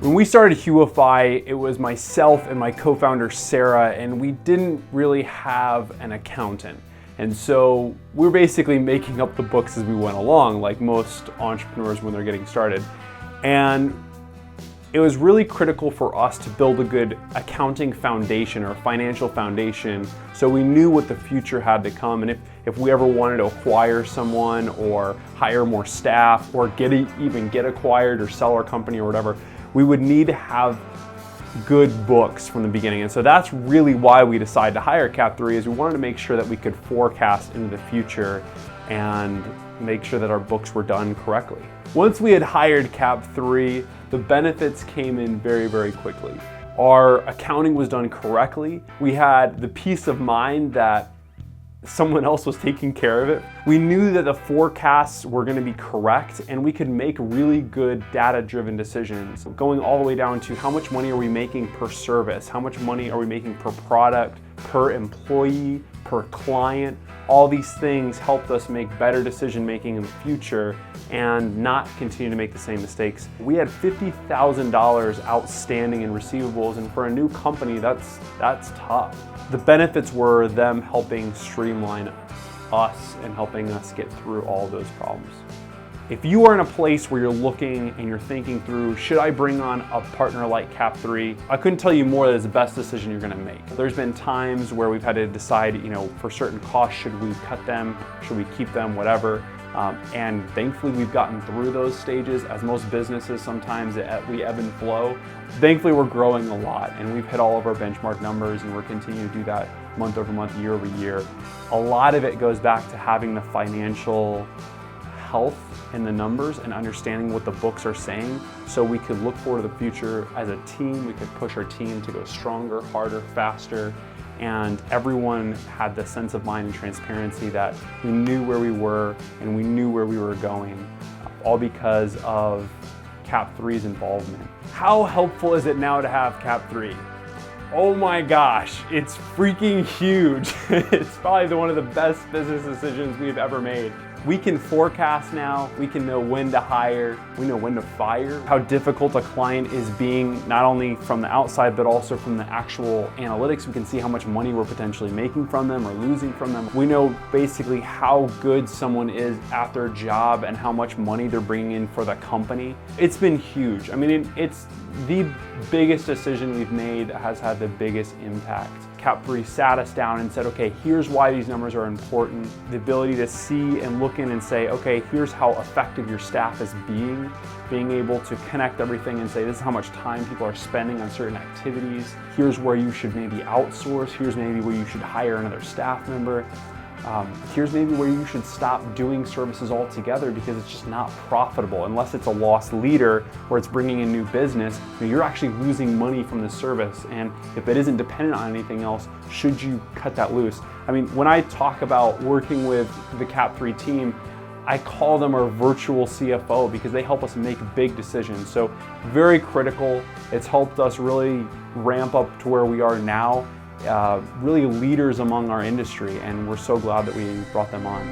When we started Hüify, it was myself and my co-founder Sarah, and we didn't really have an accountant. And so we're basically making up the books as we went along, like most entrepreneurs when they're getting started. And it was really critical for us to build a good accounting foundation or financial foundation so we knew what the future had to come. And if we ever wanted to acquire someone or hire more staff or even get acquired or sell our company or whatever, we would need to have good books from the beginning. And so that's really why we decided to hire CAP3, is we wanted to make sure that we could forecast into the future and make sure that our books were done correctly. Once we had hired CAP3, the benefits came in very, very quickly. Our accounting was done correctly. We had the peace of mind that someone else was taking care of it. We knew that the forecasts were going to be correct and we could make really good data-driven decisions, going all the way down to how much money are we making per service, how much money are we making per product, per employee, per client. All these things helped us make better decision making in the future and not continue to make the same mistakes. We had $50,000 outstanding in receivables, and for a new company, that's tough. The benefits were them helping streamline us and helping us get through all those problems. If you are in a place where you're looking and you're thinking through, should I bring on a partner like CAP3? I couldn't tell you more that it's the best decision you're gonna make. There's been times where we've had to decide, for certain costs, should we cut them, should we keep them, whatever. And thankfully we've gotten through those stages. As most businesses, sometimes we ebb and flow. Thankfully we're growing a lot and we've hit all of our benchmark numbers, and we're continuing to do that month over month, year over year. A lot of it goes back to having the financial health in the numbers and understanding what the books are saying, so we could look forward to the future as a team. We could push our team to go stronger, harder, faster, and everyone had the sense of mind and transparency that we knew where we were and we knew where we were going, all because of CAP3's involvement. How helpful is it now to have CAP3? Oh my gosh, it's freaking huge. It's probably one of the best business decisions we've ever made. We can forecast now, we can know when to hire, we know when to fire, how difficult a client is being, not only from the outside, but also from the actual analytics. We can see how much money we're potentially making from them or losing from them. We know basically how good someone is at their job and how much money they're bringing in for the company. It's been huge. I mean, it's the biggest decision we've made, has had the biggest impact. CAP3 sat us down and said, okay, here's why these numbers are important. The ability to see and look in and say, okay, here's how effective your staff is being able to connect everything and say, this is how much time people are spending on certain activities. Here's where you should maybe outsource. Here's maybe where you should hire another staff member. Here's maybe where you should stop doing services altogether because it's just not profitable, unless it's a lost leader or it's bringing in new business. You're actually losing money from the service, and if it isn't dependent on anything else, should you cut that loose? I mean, when I talk about working with the CAP3 team, I call them our virtual CFO because they help us make big decisions. So very critical. It's helped us really ramp up to where we are now. Really leaders among our industry, and we're so glad that we brought them on.